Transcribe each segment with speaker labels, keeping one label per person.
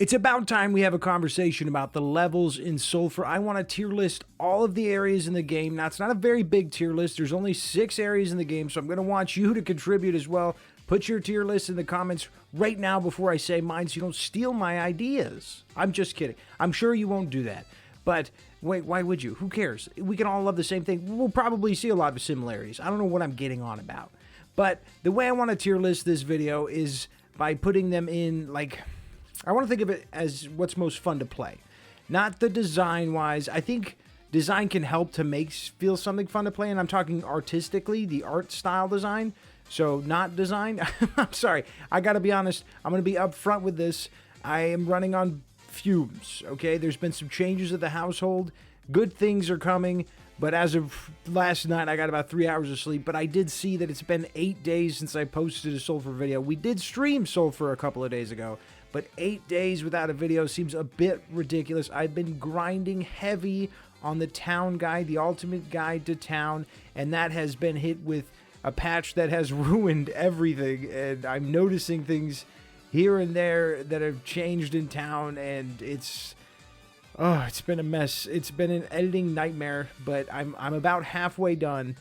Speaker 1: It's about time we have a conversation about the levels in Sulfur. I want to tier list all of the areas in the game. Now, it's not a very big tier list. There's only 6 areas in the game, so I'm going to want you to contribute as well. Put your tier list in the comments right now before I say mine so you don't steal my ideas. I'm just kidding. I'm sure you won't do that. But wait, why would you? Who cares? We can all love the same thing. We'll probably see a lot of similarities. I don't know what I'm getting on about. But the way I want to tier list this video is by putting them in, like, I want to think of it as what's most fun to play. Not the design-wise. I think design can help to feel something fun to play, and I'm talking artistically, the art style design. So not design. I'm sorry. I got to be honest. I'm going to be upfront with this. I am running on fumes, okay? There's been some changes at the household. Good things are coming, but as of last night, I got about 3 hours of sleep, but I did see that it's been 8 days since I posted a Sulfur video. We did stream Sulfur a couple of days ago, but 8 days without a video seems a bit ridiculous. I've been grinding heavy on the town guide, the ultimate guide to town, and that has been hit with a patch that has ruined everything, and I'm noticing things here and there that have changed in town, and it's been a mess. It's been an editing nightmare, but I'm about halfway done,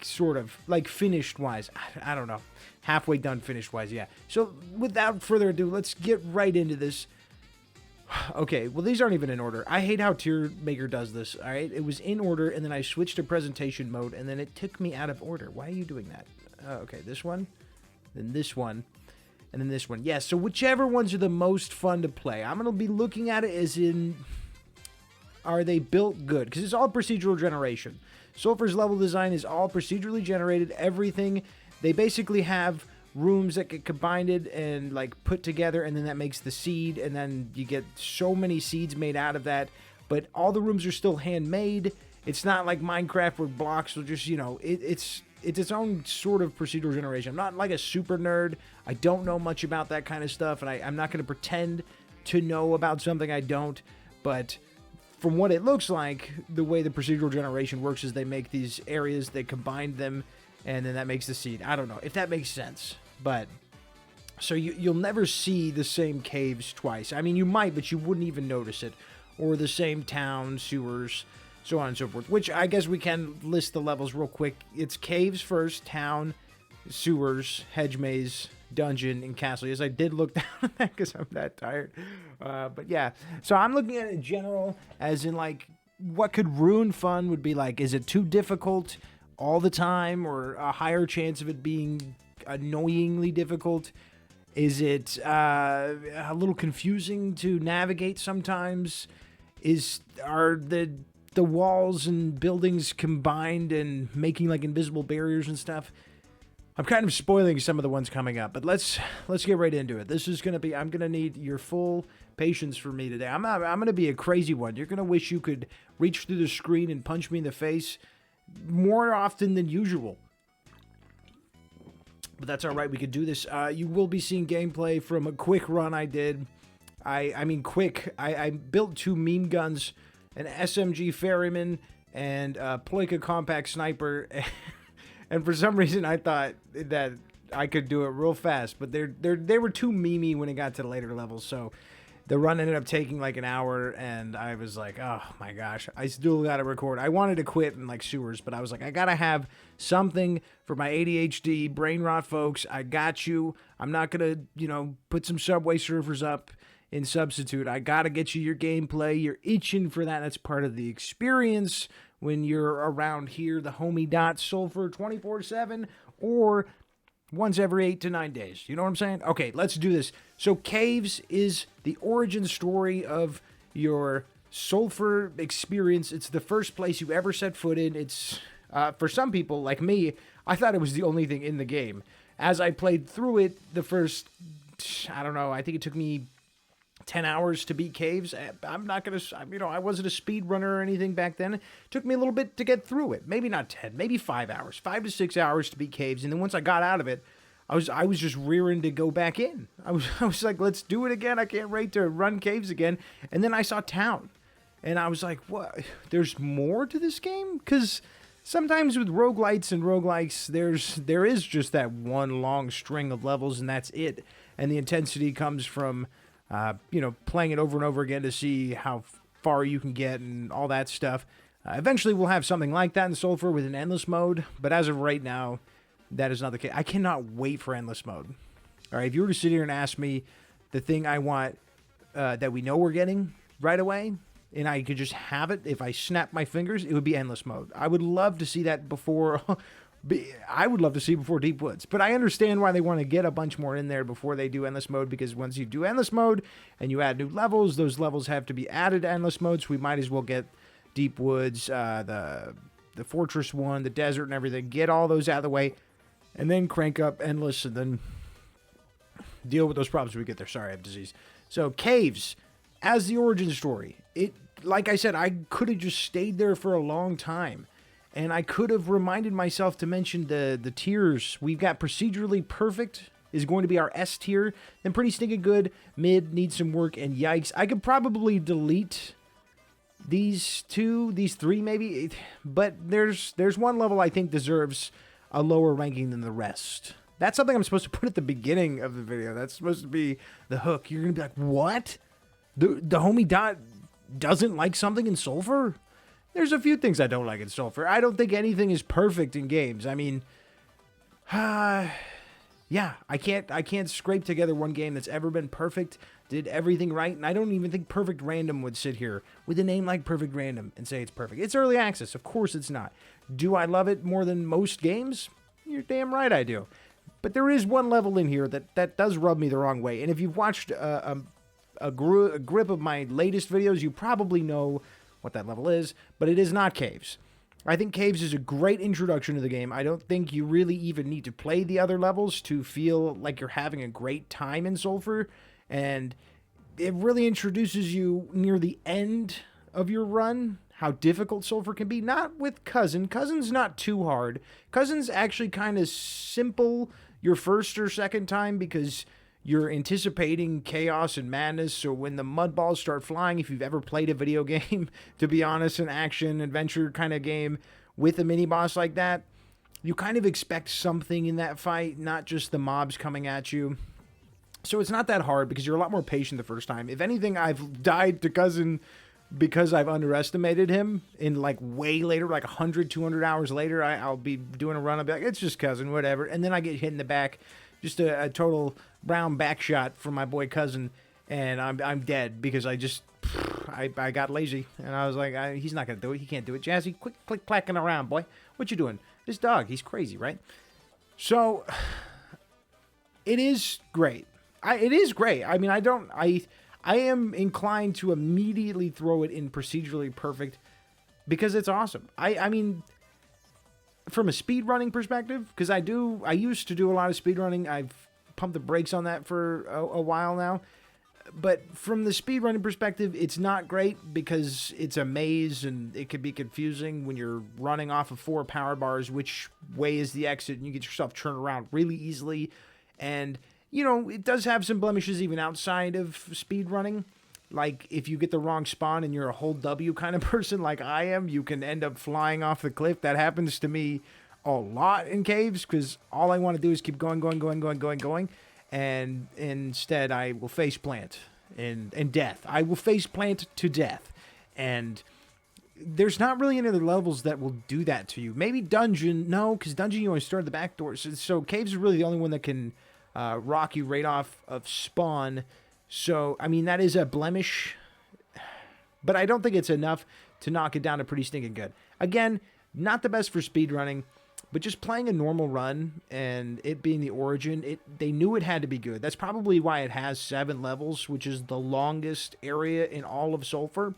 Speaker 1: sort of, like finished-wise. I don't know. Halfway done finished-wise, yeah. So without further ado, let's get right into this. Okay, well, these aren't even in order. I hate how Tier Maker does this, all right? It was in order, and then I switched to presentation mode, and then it took me out of order. Why are you doing that? Okay, this one, then this one, and then this one. Yeah, so whichever ones are the most fun to play. I'm going to be looking at it as in, are they built good? Because it's all procedural generation. Sulfur's level design is all procedurally generated, everything. They basically have rooms that get combined and like put together, and then that makes the seed, and then you get so many seeds made out of that. But all the rooms are still handmade. It's not like Minecraft where blocks will just, you know, it's its own sort of procedural generation. I'm not like a super nerd. I don't know much about that kind of stuff, and I'm not going to pretend to know about something I don't. But from what it looks like, the way the procedural generation works is they make these areas, they combine them, and then that makes the seed. I don't know if that makes sense. But, so you'll never see the same caves twice. I mean, you might, but you wouldn't even notice it. Or the same town, sewers, so on and so forth. Which, I guess we can list the levels real quick. It's caves first, town, sewers, hedge maze, dungeon, and castle. Yes, I did look down at that because I'm that tired. But yeah, so I'm looking at it in general, as in, like, what could ruin fun would be like, is it too difficult all the time, or a higher chance of it being annoyingly difficult? Is it a little confusing to navigate sometimes? Are the walls and buildings combined and making like invisible barriers and stuff? I'm kind of spoiling some of the ones coming up, but let's get right into it. This is gonna be, I'm gonna need your full patience for me today. I'm gonna be a crazy one. You're gonna wish you could reach through the screen and punch me in the face more often than usual. But that's all right. We could do this. You will be seeing gameplay from a quick run I did. I mean quick. I built 2 meme guns, an SMG Ferryman, and a Ploika compact sniper. And for some reason, I thought that I could do it real fast. But they were too memey when it got to the later levels. So the run ended up taking like an hour, and I was like, oh my gosh, I still gotta record. I wanted to quit in like sewers, but I was like, I gotta have something for my ADHD, brain rot folks. I got you. I'm not gonna, you know, put some Subway Surfers up in substitute. I gotta get you your gameplay. You're itching for that. That's part of the experience when you're around here, the homie Sulfur 24/7, or once every 8 to 9 days. You know what I'm saying? Okay, let's do this. So caves is the origin story of your Sulfur experience. It's the first place you ever set foot in. It's, for some people, like me, I thought it was the only thing in the game. As I played through it, the first, I don't know, I think it took me 10 hours to beat caves. I'm not going to, you know, I wasn't a speed runner or anything back then. It took me a little bit to get through it. Maybe not 10, maybe 5 hours, 5 to 6 hours to beat caves. And then once I got out of it, I was just rearing to go back in. I was like, let's do it again. I can't wait to run caves again. And then I saw town, and I was like, what? There's more to this game? Because sometimes with roguelites and roguelikes, there is just that one long string of levels, and that's it. And the intensity comes from you know, playing it over and over again to see how far you can get and all that stuff. Eventually, we'll have something like that in Sulfur with an endless mode, but as of right now, that is not the case. I cannot wait for endless mode. All right, if you were to sit here and ask me the thing I want that we know we're getting right away, and I could just have it if I snap my fingers, it would be endless mode. I would love to see that before. I would love to see before Deep Woods, but I understand why they want to get a bunch more in there before they do endless mode, because once you do endless mode and you add new levels, those levels have to be added to endless mode, so we might as well get Deep Woods, the Fortress one, the desert and everything, get all those out of the way, and then crank up endless, and then deal with those problems when we get there. Sorry, I have disease. So, Caves, as the origin story, it, like I said, I could have just stayed there for a long time. And I could have reminded myself to mention the tiers. We've got procedurally perfect is going to be our S tier. Then pretty stinking good, mid, needs some work, and yikes. I could probably delete these three maybe. But there's one level I think deserves a lower ranking than the rest. That's something I'm supposed to put at the beginning of the video. That's supposed to be the hook. You're going to be like, what? The homie Dot doesn't like something in Sulfur? There's a few things I don't like in Sulfur. I don't think anything is perfect in games. I mean, yeah, I can't scrape together one game that's ever been perfect, did everything right, and I don't even think Perfect Random would sit here with a name like Perfect Random and say it's perfect. It's early access. Of course it's not. Do I love it more than most games? You're damn right I do. But there is one level in here that does rub me the wrong way, and if you've watched a grip of my latest videos, you probably know what that level is, but it is not Caves. I think Caves is a great introduction to the game. I don't think you really even need to play the other levels to feel like you're having a great time in Sulfur, and it really introduces you near the end of your run how difficult Sulfur can be. Not with Cousin. Cousin's not too hard. Cousin's actually kind of simple your first or second time because you're anticipating chaos and madness, so when the mud balls start flying, if you've ever played a video game, to be honest, an action-adventure kind of game with a mini-boss like that, you kind of expect something in that fight, not just the mobs coming at you. So it's not that hard because you're a lot more patient the first time. If anything, I've died to Cousin because I've underestimated him in like way later, like 100, 200 hours later, I'll be doing a run, I'll be like, it's just Cousin, whatever, and then I get hit in the back. Just a total brown back shot from my boy Cousin, and I'm dead because I got lazy, and I was like, he's not gonna do it. He can't do it. Jazzy, quick click clacking around, boy. What you doing? This dog, he's crazy, right? So it is great. It is great. I mean, I am inclined to immediately throw it in procedurally perfect because it's awesome. I mean, from a speedrunning perspective, because I used to do a lot of speedrunning. I've pumped the brakes on that for a while now. But from the speedrunning perspective, it's not great because it's a maze and it can be confusing when you're running off of 4 power bars, which way is the exit, and you get yourself turned around really easily. And, you know, it does have some blemishes even outside of speedrunning. Like, if you get the wrong spawn and you're a hold W kind of person like I am, you can end up flying off the cliff. That happens to me a lot in Caves because all I want to do is keep going. And instead, I will face plant in death. I will face plant to death. And there's not really any other levels that will do that to you. Maybe Dungeon. No, because Dungeon, you only start at the back door. So Caves is really the only one that can rock you right off of spawn. So, I mean, that is a blemish, but I don't think it's enough to knock it down to pretty stinking good. Again, not the best for speedrunning, but just playing a normal run and it being the origin, they knew it had to be good. That's probably why it has 7 levels, which is the longest area in all of Sulfur,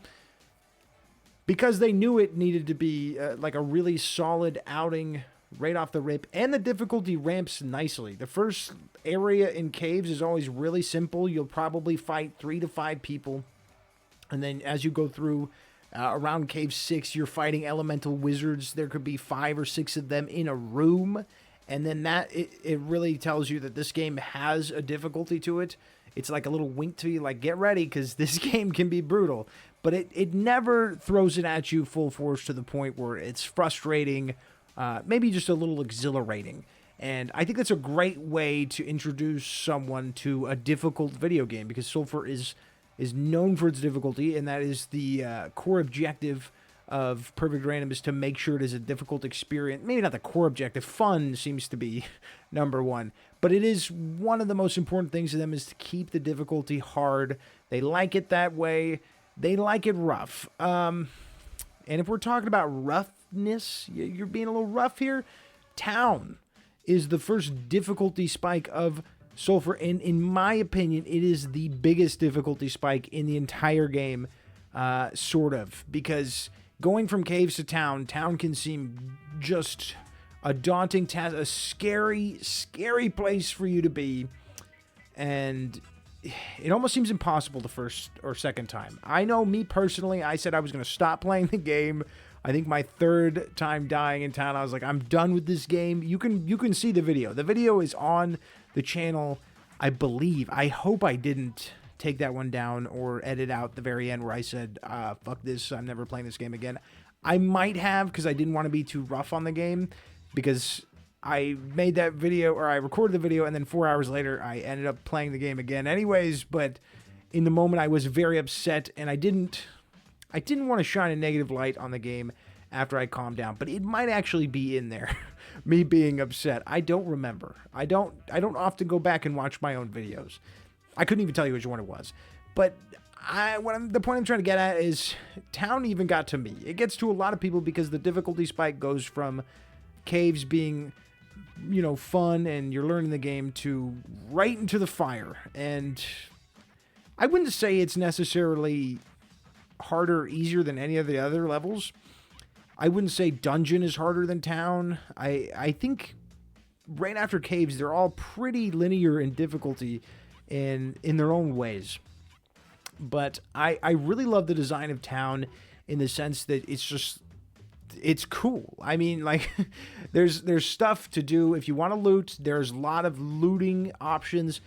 Speaker 1: because they knew it needed to be like a really solid outing right off the rip, and the difficulty ramps nicely. The first area in Caves is always really simple. You'll probably fight 3 to 5 people, and then as you go through around Cave 6, you're fighting elemental wizards. There could be 5 or 6 of them in a room, and then it really tells you that this game has a difficulty to it. It's like a little wink to you, like, get ready, because this game can be brutal. But it never throws it at you full force to the point where it's frustrating, maybe just a little exhilarating. And I think that's a great way to introduce someone to a difficult video game, because Sulfur is known for its difficulty, and that is the core objective of Perfect Random, is to make sure it is a difficult experience. Maybe not the core objective. Fun seems to be number one. But it is one of the most important things to them, is to keep the difficulty hard. They like it that way. They like it rough. And if we're talking about roughness, you're being a little rough here. Town is the first difficulty spike of Sulfur, and in my opinion, it is the biggest difficulty spike in the entire game, sort of, because going from caves to town can seem just a daunting task, a scary, scary place for you to be, and it almost seems impossible the first or second time. I know, me personally, I said I was going to stop playing the game. I think my third time dying in town, I was like, I'm done with this game. You can see the video. The video is on the channel, I believe. I hope I didn't take that one down or edit out the very end where I said, fuck this, I'm never playing this game again. I might have, because I didn't want to be too rough on the game, because I made that video, or I recorded the video, and then 4 hours later, I ended up playing the game again anyways. But in the moment, I was very upset, and I didn't want to shine a negative light on the game after I calmed down, but it might actually be in there. Me being upset. I don't remember. I don't often go back and watch my own videos. I couldn't even tell you which one it was. But the point I'm trying to get at is, town even got to me. It gets to a lot of people because the difficulty spike goes from caves being, fun and you're learning the game, to right into the fire. And I wouldn't say it's necessarily harder or easier than any of the other levels. I wouldn't say dungeon is harder than town. I think right after caves, they're all pretty linear in difficulty in their own ways. But I really love the design of town in the sense that it's cool. I mean, like, there's stuff to do. If you want to loot, there's a lot of looting options.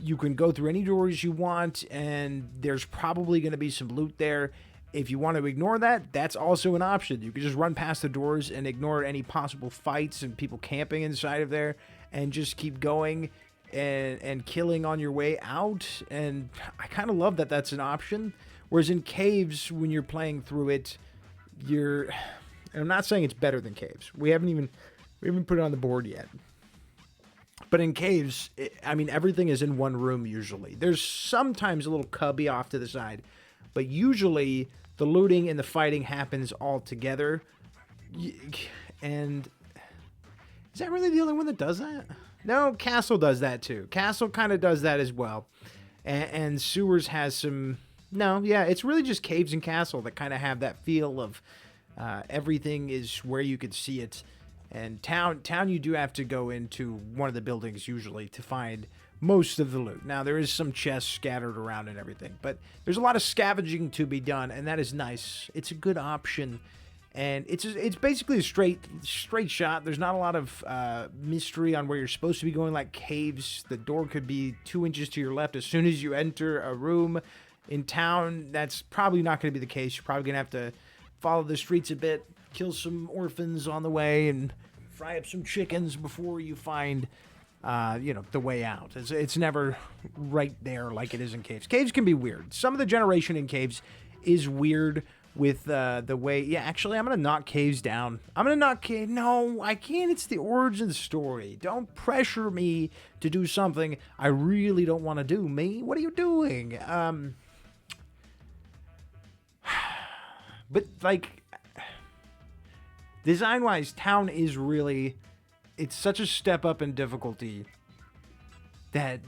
Speaker 1: You can go through any doors you want, and there's probably going to be some loot there. If you want to ignore that, that's also an option. You can just run past the doors and ignore any possible fights and people camping inside of there, and just keep going and killing on your way out. And I kind of love that that's an option. Whereas in caves, when you're playing through it, and I'm not saying it's better than caves. We haven't put it on the board yet. But in caves, everything is in one room usually. There's sometimes a little cubby off to the side, but usually the looting and the fighting happens all together. And is that really the only one that does that? No, Castle does that too. Castle kind of does that as well. And Sewers has some... No, yeah, it's really just Caves and Castle that kind of have that feel of everything is where you could see it. And town, you do have to go into one of the buildings usually to find most of the loot. Now, there is some chests scattered around and everything, but there's a lot of scavenging to be done, and that is nice. It's a good option, and it's basically a straight shot. There's not a lot of mystery on where you're supposed to be going, like caves. The door could be 2 inches to your left as soon as you enter a room. In town, that's probably not going to be the case. You're probably going to have to follow the streets a bit, kill some orphans on the way, and fry up some chickens before you find, the way out. It's never right there like it is in caves. Caves can be weird. Some of the generation in caves is weird with the way... Yeah, actually, I'm going to knock caves down. No, I can't. It's the origin story. Don't pressure me to do something I really don't want to do. Me? What are you doing? But, like... Design-wise, town is really... It's such a step up in difficulty that...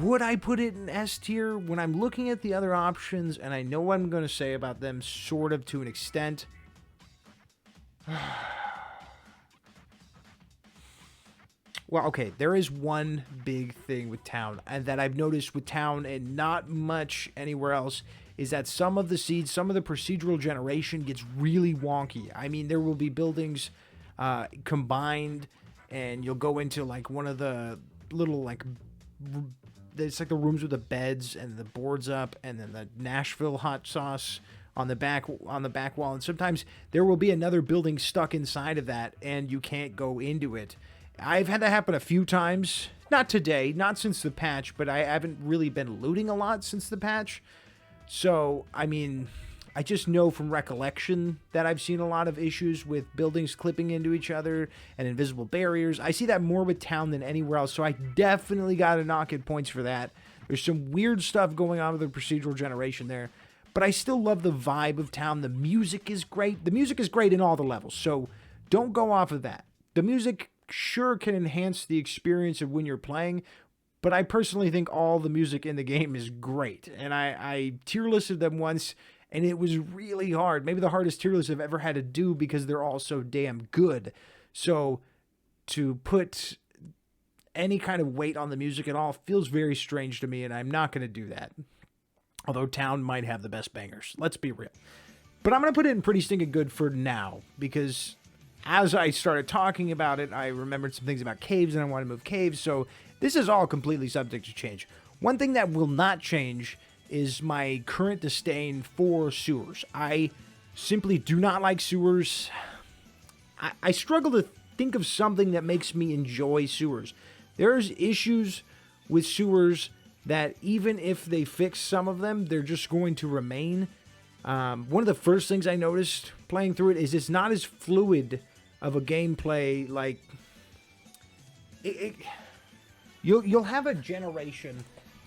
Speaker 1: Would I put it in S tier? When I'm looking at the other options, and I know what I'm going to say about them sort of to an extent... Well, okay, there is one big thing with town, and that I've noticed with town and not much anywhere else, is that some of the seeds, some of the procedural generation gets really wonky. I mean, there will be buildings combined, and you'll go into, like, one of the little, like, it's like the rooms with the beds and the boards up, and then the Nashville hot sauce on the back wall, and sometimes there will be another building stuck inside of that, and you can't go into it. I've had that happen a few times. Not today, not since the patch, but I haven't really been looting a lot since the patch. So, I mean, I just know from recollection that I've seen a lot of issues with buildings clipping into each other and invisible barriers. I see that more with town than anywhere else, so I definitely got to knock it points for that. There's some weird stuff going on with the procedural generation there, but I still love the vibe of town. The music is great. The music is great in all the levels, so don't go off of that. The music sure can enhance the experience of when you're playing, but I personally think all the music in the game is great. And I tier listed them once, and it was really hard. Maybe the hardest tier list I've ever had to do because they're all so damn good. So to put any kind of weight on the music at all feels very strange to me, and I'm not going to do that. Although Town might have the best bangers. Let's be real. But I'm going to put it in pretty stinking good for now, because as I started talking about it, I remembered some things about caves, and I want to move caves, so this is all completely subject to change. One thing that will not change is my current disdain for sewers. I simply do not like sewers. I struggle to think of something that makes me enjoy sewers. There's issues with sewers that even if they fix some of them, they're just going to remain. One of the first things I noticed playing through it is it's not as fluid of a gameplay. Like you'll have a generation,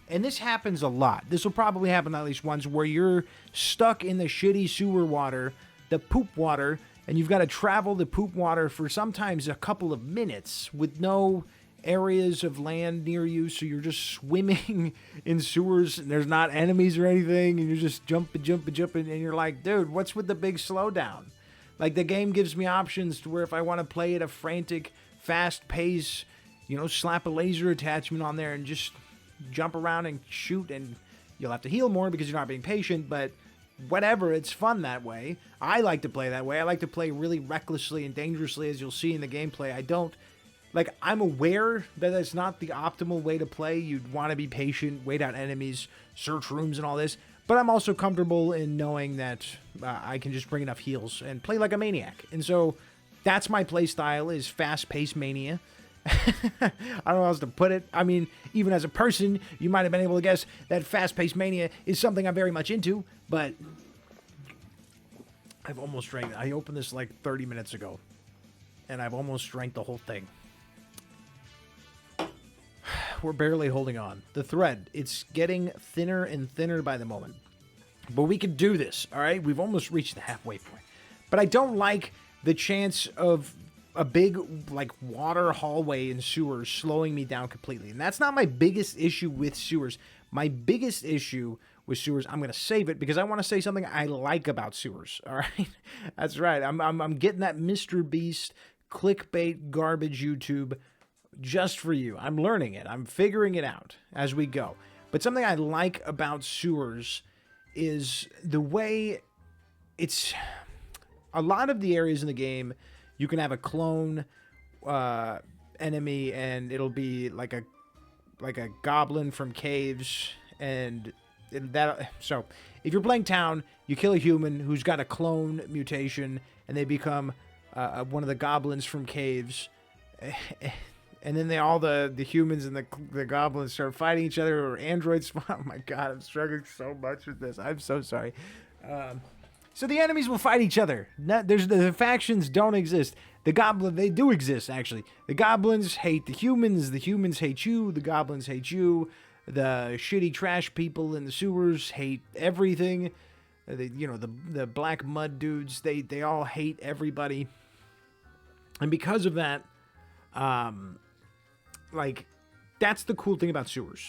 Speaker 1: and this happens a lot. This will probably happen at least once, where you're stuck in the shitty sewer water, the poop water, and you've got to travel the poop water for sometimes a couple of minutes with no areas of land near you, so you're just swimming in sewers, and there's not enemies or anything, and you're just jumping, and you're like, dude, what's with the big slowdown? Like, the game gives me options to where if I want to play at a frantic, fast pace, slap a laser attachment on there and just jump around and shoot, and you'll have to heal more because you're not being patient, but whatever, it's fun that way. I like to play that way. I like to play really recklessly and dangerously, as you'll see in the gameplay. I'm aware that that's not the optimal way to play. You'd want to be patient, wait out enemies, search rooms and all this, but I'm also comfortable in knowing that I can just bring enough heals and play like a maniac. And so that's my play style, is fast-paced mania. I don't know how else to put it. I mean, even as a person, you might have been able to guess that fast-paced mania is something I'm very much into, but I've almost drank. I opened this like 30 minutes ago, and I've almost drank the whole thing. We're barely holding on. The thread, it's getting thinner and thinner by the moment. But we can do this, all right? We've almost reached the halfway point. But I don't like the chance of a big, water hallway in sewers slowing me down completely. And that's not my biggest issue with sewers. My biggest issue with sewers, I'm going to save it because I want to say something I like about sewers, all right? That's right. I'm getting that Mr. Beast clickbait garbage YouTube just for you. I'm learning it. I'm figuring it out as we go. But something I like about sewers is the way it's... A lot of the areas in the game, you can have a clone enemy, and it'll be like a goblin from caves, and so if you're playing town, you kill a human who's got a clone mutation, and they become one of the goblins from caves. And then the humans and the goblins start fighting each other, or androids. Oh my god, I'm struggling so much with this. I'm so sorry. So the enemies will fight each other. The factions don't exist. They do exist, actually. The goblins hate the humans hate you, the goblins hate you, the shitty trash people in the sewers hate everything. The black mud dudes, they all hate everybody. And because of that, that's the cool thing about sewers.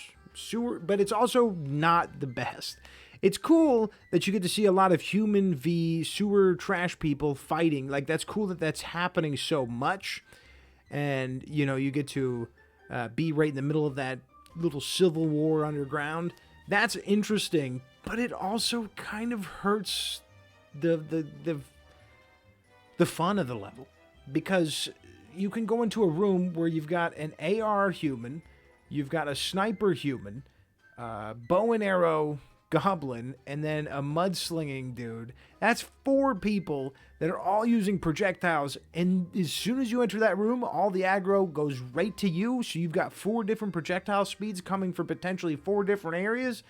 Speaker 1: But it's also not the best. It's cool that you get to see a lot of human v sewer trash people fighting. That's cool that that's happening so much. And, you get to be right in the middle of that little civil war underground. That's interesting, but it also kind of hurts the fun of the level. Because you can go into a room where you've got an AR human, you've got a sniper human, bow and arrow goblin, and then a mudslinging dude. That's 4 people that are all using projectiles, and as soon as you enter that room, all the aggro goes right to you, so you've got 4 different projectile speeds coming from potentially 4 different areas.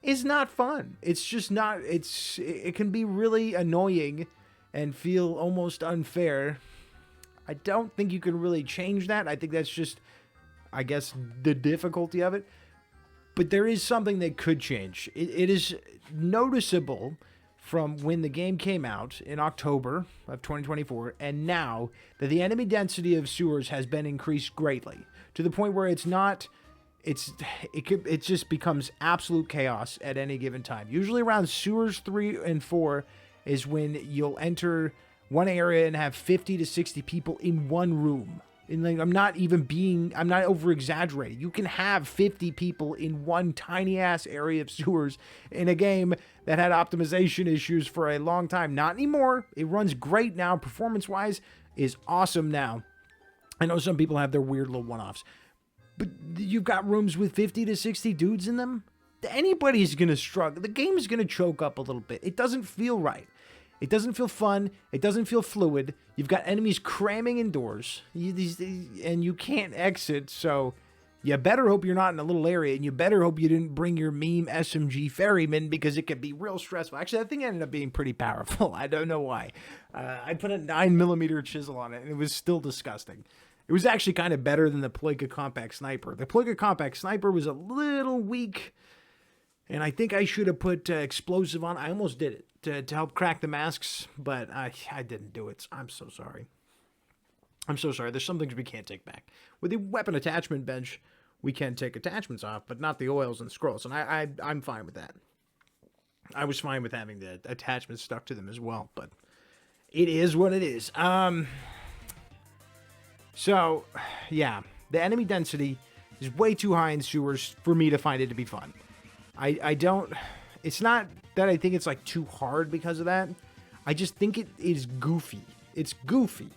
Speaker 1: It's not fun. It's just not, it can be really annoying and feel almost unfair. I don't think you can really change that. I think that's just, I guess, the difficulty of it. But there is something that could change. It is noticeable from when the game came out in October of 2024 and now that the enemy density of sewers has been increased greatly to the point where it just becomes absolute chaos at any given time. Usually around sewers 3 and 4 is when you'll enter one area and have 50 to 60 people in one room. And like, I'm not over exaggerating. You can have 50 people in one tiny ass area of sewers in a game that had optimization issues for a long time. Not anymore. It runs great now. Performance wise is awesome now. I know some people have their weird little one-offs, but you've got rooms with 50 to 60 dudes in them. Anybody's going to struggle. The game is going to choke up a little bit. It doesn't feel right. It doesn't feel fun. It doesn't feel fluid. You've got enemies cramming indoors, and you can't exit, so you better hope you're not in a little area, and you better hope you didn't bring your meme SMG ferryman, because it can be real stressful. Actually, that thing ended up being pretty powerful. I don't know why. I put a 9mm chisel on it, and it was still disgusting. It was actually kind of better than the Ploika Compact Sniper. The Ploika Compact Sniper was a little weak, and I think I should have put explosive on. I almost did it to help crack the masks, but I didn't do it. I'm so sorry. I'm so sorry. There's some things we can't take back. With the weapon attachment bench, we can take attachments off, but not the oils and scrolls, and I'm fine with that. I was fine with having the attachments stuck to them as well, but it is what it is. So, yeah, the enemy density is way too high in sewers for me to find it to be fun. I don't... It's not that I think it's like too hard because of that. I just think it is goofy. It's goofy.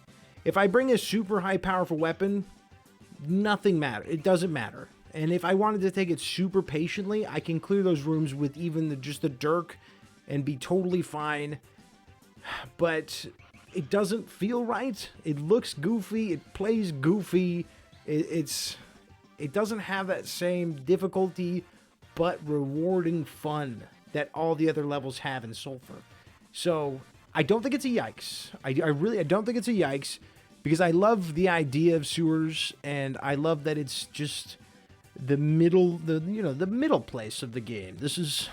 Speaker 1: If I bring a super high powerful weapon, nothing matters. It doesn't matter. And if I wanted to take it super patiently, I can clear those rooms with even just the dirk and be totally fine. But it doesn't feel right. It looks goofy. It plays goofy. It doesn't have that same difficulty but rewarding fun that all the other levels have in Sulfur. So I don't think it's a yikes. I don't think it's a yikes, because I love the idea of sewers, and I love that it's just the middle place of the game. This is,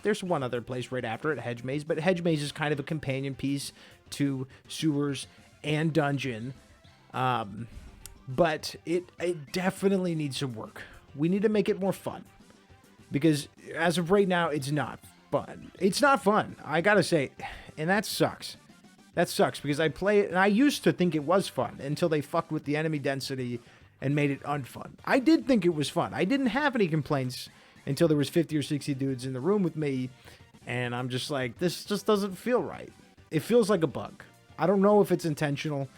Speaker 1: there's one other place right after it, Hedge Maze, but Hedge Maze is kind of a companion piece to sewers and dungeon. But it definitely needs some work. We need to make it more fun. Because as of right now, it's not fun. It's not fun, I gotta say. And that sucks. That sucks, because I play it, and I used to think it was fun until they fucked with the enemy density and made it unfun. I did think it was fun. I didn't have any complaints until there was 50 or 60 dudes in the room with me, and I'm just like, this just doesn't feel right. It feels like a bug. I don't know if it's intentional.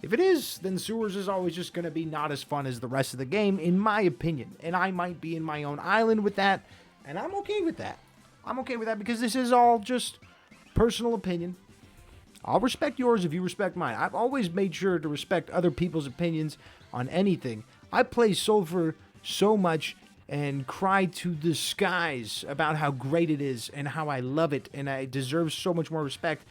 Speaker 1: If it is, then sewers is always just going to be not as fun as the rest of the game, in my opinion. And I might be in my own island with that, and I'm okay with that. I'm okay with that, because this is all just personal opinion. I'll respect yours if you respect mine. I've always made sure to respect other people's opinions on anything. I play Sulfur so much and cry to the skies about how great it is and how I love it, and I deserve so much more respect.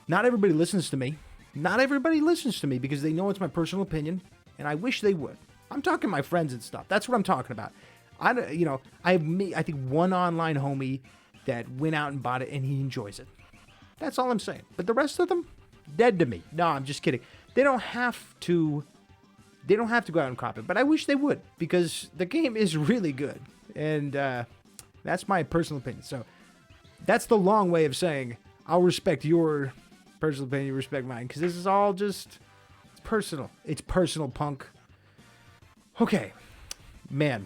Speaker 1: Not everybody listens to me. Not everybody listens to me because they know it's my personal opinion, and I wish they would. I'm talking my friends and stuff. That's what I'm talking about. I think one online homie that went out and bought it, and he enjoys it. That's all I'm saying. But the rest of them, dead to me. No, I'm just kidding. They don't have to go out and cop it, but I wish they would, because the game is really good, and that's my personal opinion. So that's the long way of saying I'll respect your personal opinion, you respect mine, because this is all just, it's personal. It's personal, punk. Okay, man,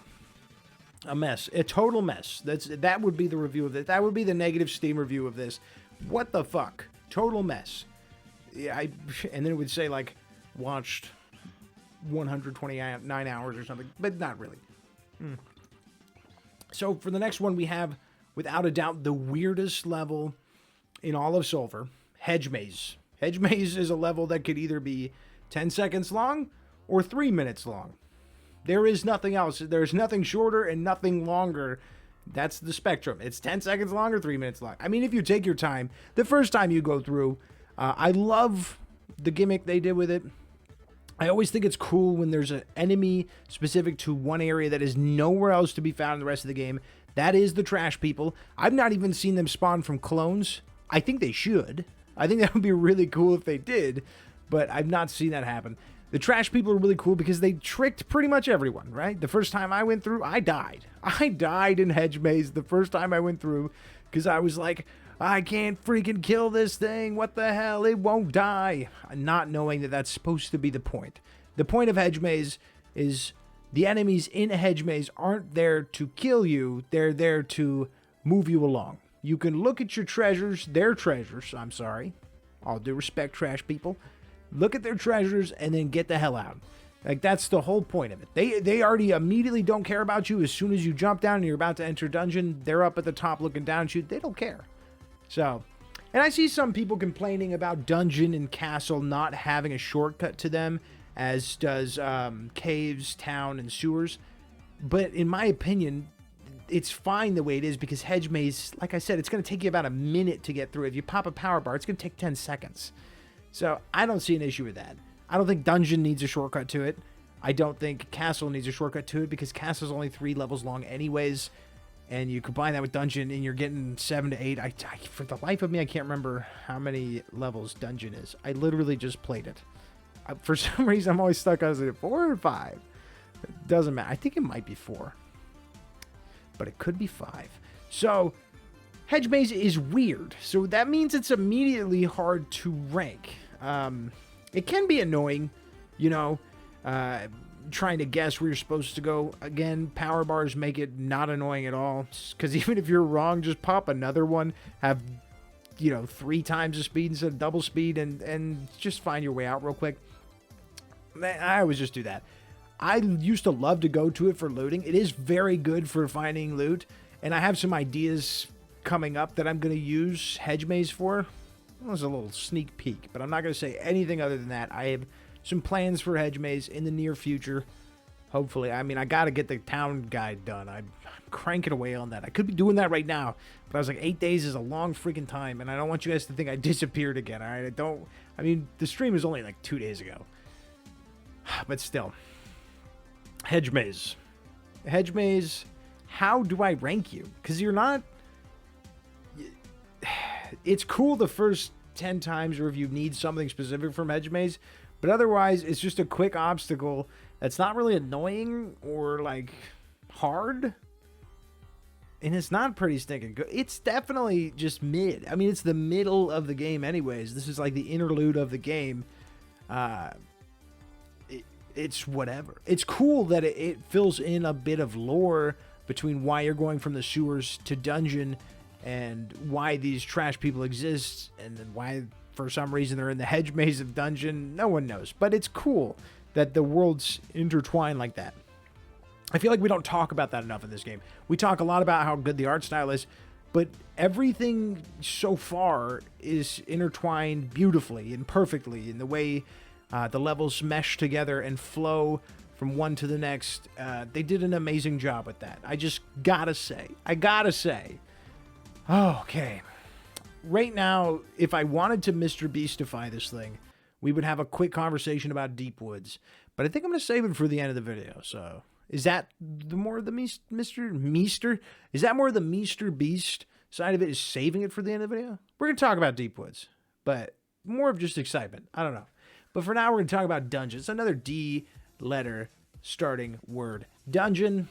Speaker 1: a mess, a total mess. That would be the review of it. That would be the negative Steam review of this. What the fuck? Total mess. Yeah, and then it would say like watched 129 hours or something, but not really. So for the next one, we have without a doubt, the weirdest level in all of Sulfur, Hedge Maze. Hedge Maze is a level that could either be 10 seconds long or 3 minutes long. There is nothing else. There's nothing shorter and nothing longer. That's the spectrum. It's 10 seconds long or 3 minutes long. I mean, if you take your time, the first time you go through, I love the gimmick they did with it. I always think it's cool when there's an enemy specific to one area that is nowhere else to be found in the rest of the game. That is the trash people. I've not even seen them spawn from clones. I think they should. I think that would be really cool if they did, but I've not seen that happen. The trash people are really cool because they tricked pretty much everyone, right? The first time I went through, I died. I died in Hedge Maze the first time I went through because I was like, I can't freaking kill this thing. What the hell? It won't die. Not knowing that that's supposed to be the point. The point of Hedge Maze is the enemies in Hedge Maze aren't there to kill you. They're there to move you along. You can look at your treasures, their treasures, I'm sorry. All due respect, trash people. Look at their treasures and then get the hell out. Like, that's the whole point of it. They already immediately don't care about you. As soon as you jump down and you're about to enter dungeon, they're up at the top looking down at you. They don't care. So, and I see some people complaining about dungeon and castle not having a shortcut to them, as does caves, town, and sewers. But in my opinion, it's fine the way it is because Hedge Maze, like I said, it's going to take you about a minute to get through. If you pop a power bar, it's going to take 10 seconds. So I don't see an issue with that. I don't think dungeon needs a shortcut to it. I don't think castle needs a shortcut to it because castle's only 3 levels long anyways. And you combine that with dungeon and you're getting 7 to 8. For the life of me, I can't remember how many levels dungeon is. I literally just played it. For some reason, I'm always stuck on, is it 4 or 5? It doesn't matter. I think it might be 4. But it could be 5. So, Hedge Maze is weird. So that means it's immediately hard to rank. It can be annoying, you know, trying to guess where you're supposed to go. Again, power bars make it not annoying at all. Because even if you're wrong, just pop another one. Have, you know, 3 times the speed instead of double speed. And just find your way out real quick. I always just do that. I used to love to go to it for looting. It is very good for finding loot. And I have some ideas coming up that I'm going to use Hedge Maze for. Well, there's a little sneak peek, but I'm not going to say anything other than that. I have some plans for Hedge Maze in the near future. Hopefully. I mean, I got to get the town guide done. I'm cranking away on that. I could be doing that right now, but I was like, 8 days is a long freaking time, and I don't want you guys to think I disappeared again, all right? I mean, the stream was only like 2 days ago. But still. Hedge Maze. Hedge Maze, how do I rank you? Because you're not... It's cool the first 10 times or if you need something specific from Hedge Maze, but otherwise it's just a quick obstacle that's not really annoying or like hard, and it's not pretty stinking good. It's definitely just mid. I mean, it's the middle of the game anyways. This is like the interlude of the game. It's whatever. It's cool that it fills in a bit of lore between why you're going from the sewers to dungeon and why these trash people exist, and then why, for some reason, they're in the Hedge Maze of dungeon. No one knows. But it's cool that the worlds intertwine like that. I feel like we don't talk about that enough in this game. We talk a lot about how good the art style is, but everything so far is intertwined beautifully and perfectly in the way the levels mesh together and flow from one to the next. They did an amazing job with that. I just gotta say. Okay. Right now, if I wanted to Mr. Beastify this thing, we would have a quick conversation about Deep Woods. But I think I'm going to save it for the end of the video. So, is that the more of the Mr. Is that more of the Mr. Beast side of it, is saving it for the end of the video? We're going to talk about Deep Woods, but more of just excitement. I don't know. But for now, we're going to talk about dungeons. Another D letter starting word. Dungeon,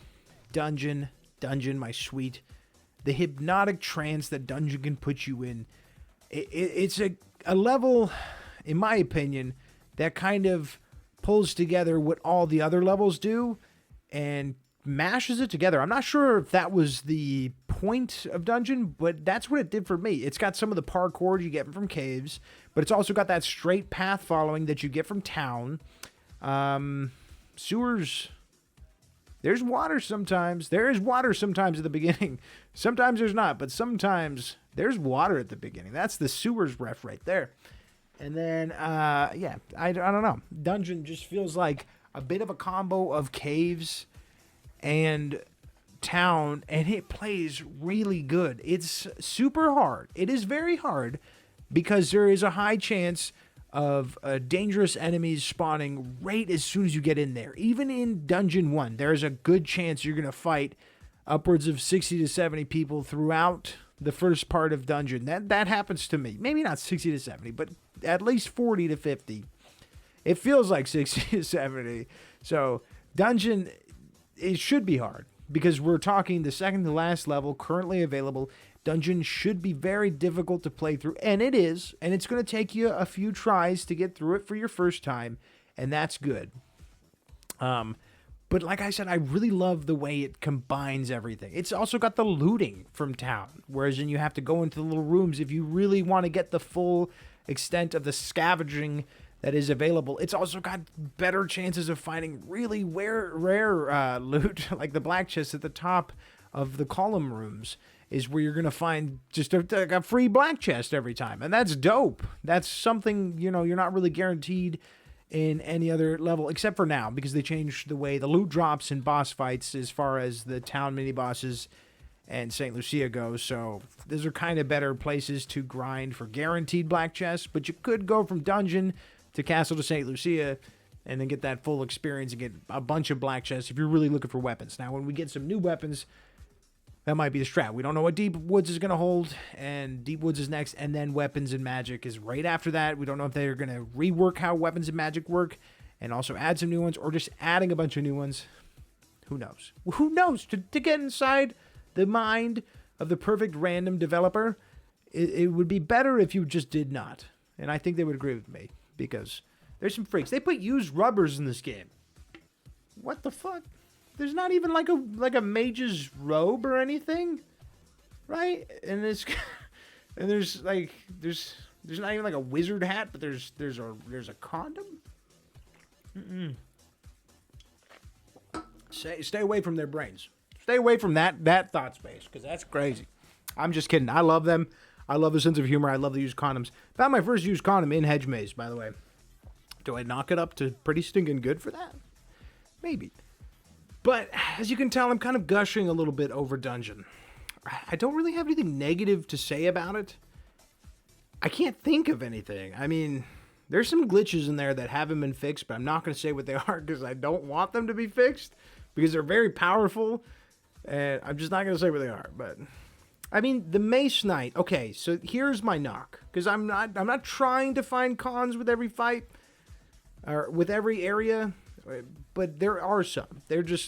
Speaker 1: my sweet. The hypnotic trance that dungeon can put you in. It's a level, in my opinion, that kind of pulls together what all the other levels do and mashes it together. I'm not sure if that was the point of dungeon, but that's what it did for me. It's got some of the parkour you get from caves, but it's also got that straight path following that you get from town. Sewers... There's water sometimes. There is water sometimes at the beginning. Sometimes there's not, but sometimes there's water at the beginning. That's the sewers ref right there. And then, yeah, I don't know. Dungeon just feels like a bit of a combo of caves and town, and it plays really good. It's super hard. It is very hard because there is a high chance of dangerous enemies spawning right as soon as you get in there. Even in Dungeon 1, there's a good chance you're going to fight upwards of 60 to 70 people throughout the first part of Dungeon. That happens to me. Maybe not 60 to 70, but at least 40 to 50. It feels like 60 to 70. So Dungeon, it should be hard because we're talking the second to last level currently available. Dungeon should be very difficult to play through, and it is, and it's going to take you a few tries to get through it for your first time, and that's good. But like I said, I really love the way it combines everything. It's also got the looting from town, whereas then you have to go into the little rooms if you really want to get the full extent of the scavenging that is available. It's also got better chances of finding really rare loot, like the black chest at the top of the column rooms is where you're going to find just a free black chest every time. And that's dope. That's something, you're not really guaranteed in any other level, except for now, because they changed the way the loot drops in boss fights as far as the town mini-bosses and St. Lucia goes. So those are kind of better places to grind for guaranteed black chests, but you could go from dungeon to castle to St. Lucia and then get that full experience and get a bunch of black chests if you're really looking for weapons. Now, when we get some new weapons, that might be the strat. We don't know what Deep Woods is going to hold, and Deep Woods is next, and then Weapons and Magic is right after that. We don't know if they're going to rework how Weapons and Magic work and also add some new ones, or just adding a bunch of new ones. Who knows? Who knows? To get inside the mind of the perfect random developer, it would be better if you just did not. And I think they would agree with me, because there's some freaks. They put used rubbers in this game. What the fuck? There's not even like a mage's robe or anything, right? And there's not even like a wizard hat, but there's a condom. Stay away from their brains. Stay away from that thought space, because that's crazy. I'm just kidding. I love them. I love the sense of humor. I love the used condoms. Found my first used condom in Hedge Maze, by the way. Do I knock it up to pretty stinking good for that? Maybe. But as you can tell, I'm kind of gushing a little bit over Dungeon. I don't really have anything negative to say about it. I can't think of anything. I mean, there's some glitches in there that haven't been fixed, but I'm not going to say what they are because I don't want them to be fixed because they're very powerful, and I'm just not going to say what they are. But I mean, the Mace Knight. Okay, so here's my knock, because I'm not trying to find cons with every fight or with every area. But there are some.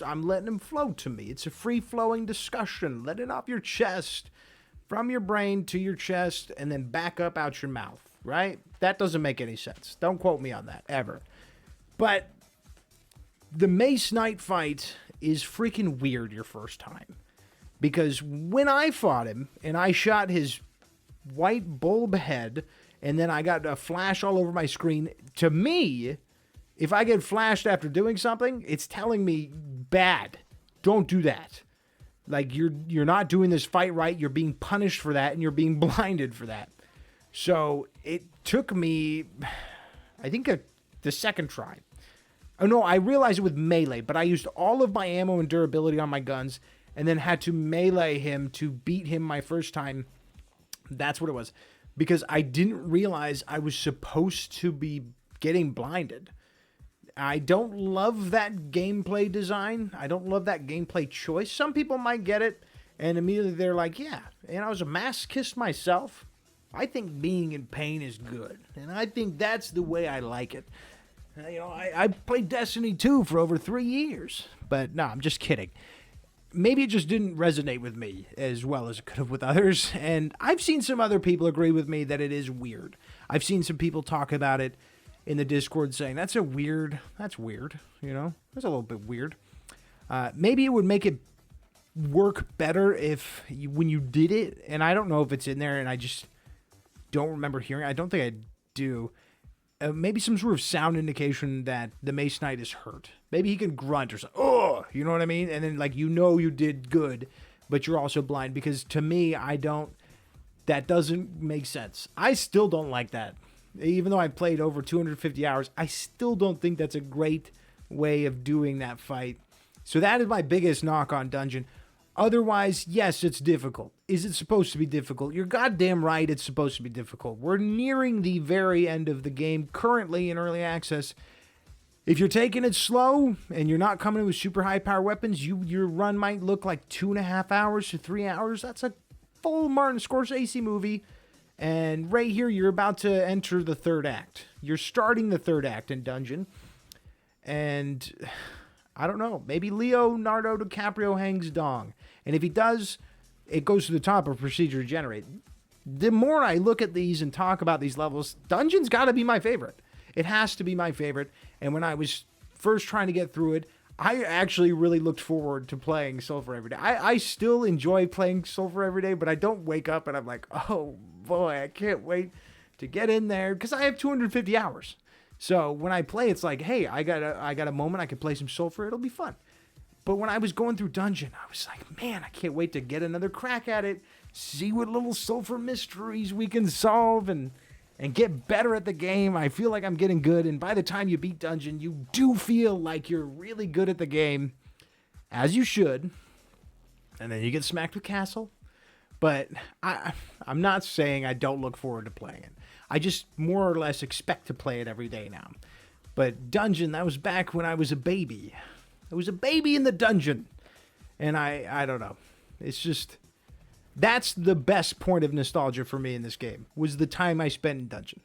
Speaker 1: I'm letting them flow to me. It's a free-flowing discussion. Let it off your chest, from your brain to your chest, and then back up out your mouth, right? That doesn't make any sense. Don't quote me on that, ever. But the Mace Knight fight is freaking weird your first time. Because when I fought him, and I shot his white bulb head, and then I got a flash all over my screen, to me, if I get flashed after doing something, it's telling me bad. Don't do that. Like, you're not doing this fight right. You're being punished for that, and you're being blinded for that. So it took me, I think, the second try. Oh, no, I realized it with melee, but I used all of my ammo and durability on my guns and then had to melee him to beat him my first time. That's what it was. Because I didn't realize I was supposed to be getting blinded. I don't love that gameplay design. I don't love that gameplay choice. Some people might get it, and immediately they're like, yeah, and I was a masochist myself. I think being in pain is good, and I think that's the way I like it. I played Destiny 2 for over 3 years, but no, I'm just kidding. Maybe it just didn't resonate with me as well as it could have with others, and I've seen some other people agree with me that it is weird. I've seen some people talk about it in the Discord saying, that's weird, that's a little bit weird. Maybe it would make it work better when you did it, and I don't know if it's in there, and I just don't remember hearing it. I don't think I do. Maybe some sort of sound indication that the Mace Knight is hurt. Maybe he can grunt or something. Oh, you know what I mean? And then, you did good but you're also blind, because to me, that doesn't make sense. I still don't like that. Even though I've played over 250 hours, I still don't think that's a great way of doing that fight. So that is my biggest knock on Dungeon. Otherwise, yes, it's difficult. Is it supposed to be difficult? You're goddamn right, it's supposed to be difficult. We're nearing the very end of the game, currently in early access. If you're taking it slow and you're not coming in with super high power weapons, your run might look like 2.5 hours to 3 hours. That's a full Martin Scorsese movie. And right here, you're about to enter the third act. You're starting the third act in Dungeon. And I don't know, maybe Leonardo DiCaprio hangs dong. And if he does, it goes to the top of procedure generate. The more I look at these and talk about these levels, Dungeon's got to be my favorite. It has to be my favorite. And when I was first trying to get through it, I actually really looked forward to playing Sulfur every day. I still enjoy playing Sulfur every day, but I don't wake up and I'm like, oh boy, I can't wait to get in there, because I have 250 hours. So when I play, it's like, hey, I got a moment, I can play some Sulfur, it'll be fun. But when I was going through Dungeon, I was like, man, I can't wait to get another crack at it, see what little Sulfur mysteries we can solve, and get better at the game. I feel like I'm getting good, and by the time you beat Dungeon, you do feel like you're really good at the game, as you should. And then you get smacked with Castle. But I'm not saying I don't look forward to playing it. I just more or less expect to play it every day now. But Dungeon, that was back when I was a baby. I was a baby in the dungeon. And I don't know. It's just, that's the best point of nostalgia for me in this game, was the time I spent in Dungeon.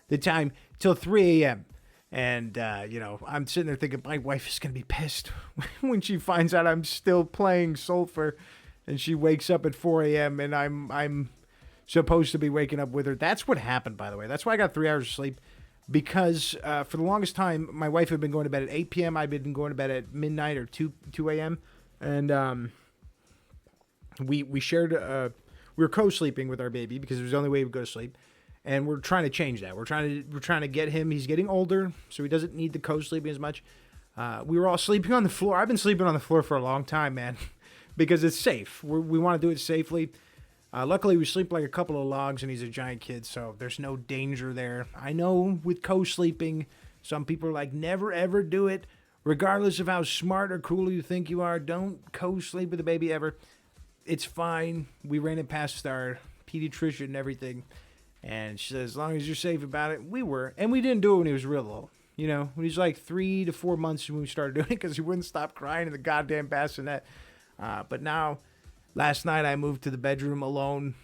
Speaker 1: The time till 3 a.m. And, I'm sitting there thinking, my wife is going to be pissed when she finds out I'm still playing Sulfur. And she wakes up at 4 a.m. and I'm supposed to be waking up with her. That's what happened, by the way. That's why I got 3 hours of sleep. Because for the longest time, my wife had been going to bed at 8 p.m. I'd been going to bed at midnight or 2 a.m. And we shared, we were co-sleeping with our baby because it was the only way we would go to sleep. And we're trying to change that. We're trying to get him. He's getting older, so he doesn't need the co-sleeping as much. We were all sleeping on the floor. I've been sleeping on the floor for a long time, man, because it's safe. We want to do it safely. Luckily, we sleep like a couple of logs, and he's a giant kid, so there's no danger there. I know with co-sleeping, some people are like, never ever do it. Regardless of how smart or cool you think you are, don't co-sleep with a baby ever. It's fine. We ran it past our pediatrician and everything, and she said, as long as you're safe about it, we were. And we didn't do it when he was real little. You know, when he was like 3 to 4 months when we started doing it, because he wouldn't stop crying in the goddamn bassinet. But now, last night I moved to the bedroom alone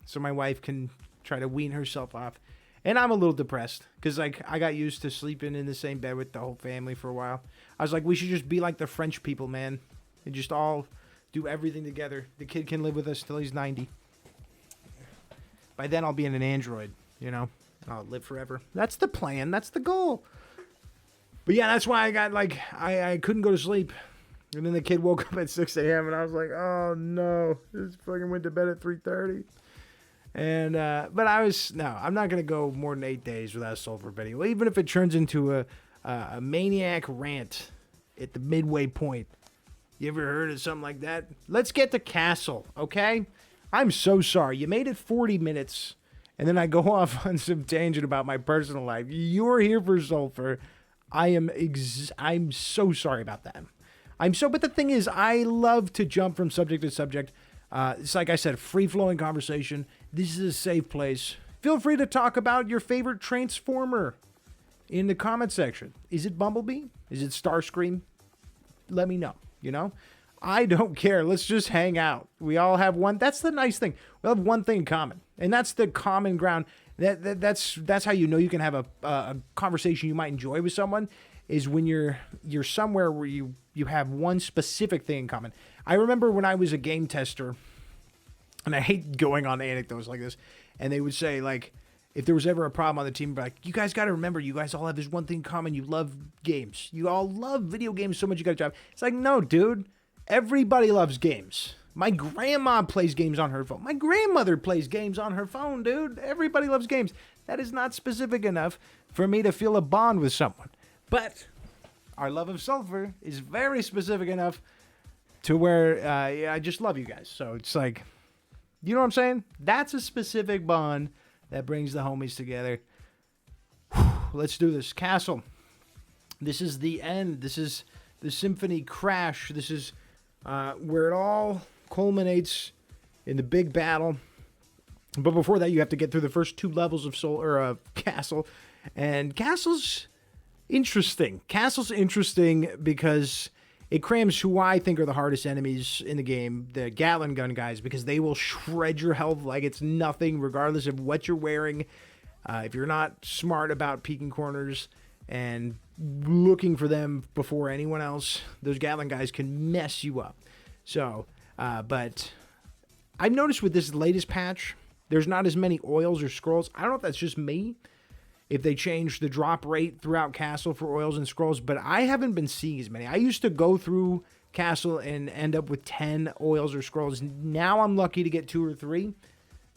Speaker 1: so my wife can try to wean herself off. And I'm a little depressed because like I got used to sleeping in the same bed with the whole family for a while. I was like, we should just be like the French people, man. And just all do everything together. The kid can live with us till he's 90. By then I'll be in an android, and I'll live forever. That's the plan. That's the goal. But yeah, that's why I got I couldn't go to sleep. And then the kid woke up at 6 a.m. and I was like, oh no, this fucking went to bed at 3:30. And, but I'm not going to go more than 8 days without a Sulfur video. Even if it turns into a maniac rant at the midway point. You ever heard of something like that? Let's get to Castle, okay? I'm so sorry. You made it 40 minutes, and then I go off on some tangent about my personal life. You're here for Sulfur. I'm so sorry about that. But the thing is, I love to jump from subject to subject. It's like I said, free-flowing conversation. This is a safe place. Feel free to talk about your favorite Transformer in the comment section. Is it Bumblebee? Is it Starscream? Let me know, I don't care. Let's just hang out. We all have one. That's the nice thing. We have one thing in common, and that's the common ground. That's how you know you can have a conversation you might enjoy with someone, is when you're somewhere where you have one specific thing in common. I remember when I was a game tester, and I hate going on anecdotes like this, and they would say, like, if there was ever a problem on the team, like, you guys got to remember, you guys all have this one thing in common. You love games. You all love video games so much you got a job. It's like, no, dude. Everybody loves games. My grandma plays games on her phone. My grandmother plays games on her phone, dude. Everybody loves games. That is not specific enough for me to feel a bond with someone. But our love of Sulfur is very specific enough to where I just love you guys. So it's like, you know what I'm saying? That's a specific bond that brings the homies together. Whew, let's do this. Castle. This is the end. This is the symphony crash. This is where it all culminates in the big battle. But before that, you have to get through the first 2 levels of Castle. And Castle's interesting. Castle's interesting because it crams who I think are the hardest enemies in the game, the Gatling gun guys, because they will shred your health like it's nothing, regardless of what you're wearing. If you're not smart about peeking corners and looking for them before anyone else, those Gatling guys can mess you up. So, but I've noticed with this latest patch, there's not as many oils or scrolls. I don't know if that's just me, if they changed the drop rate throughout Castle for oils and scrolls, but I haven't been seeing as many. I used to go through Castle and end up with 10 oils or scrolls. Now I'm lucky to get 2 or 3.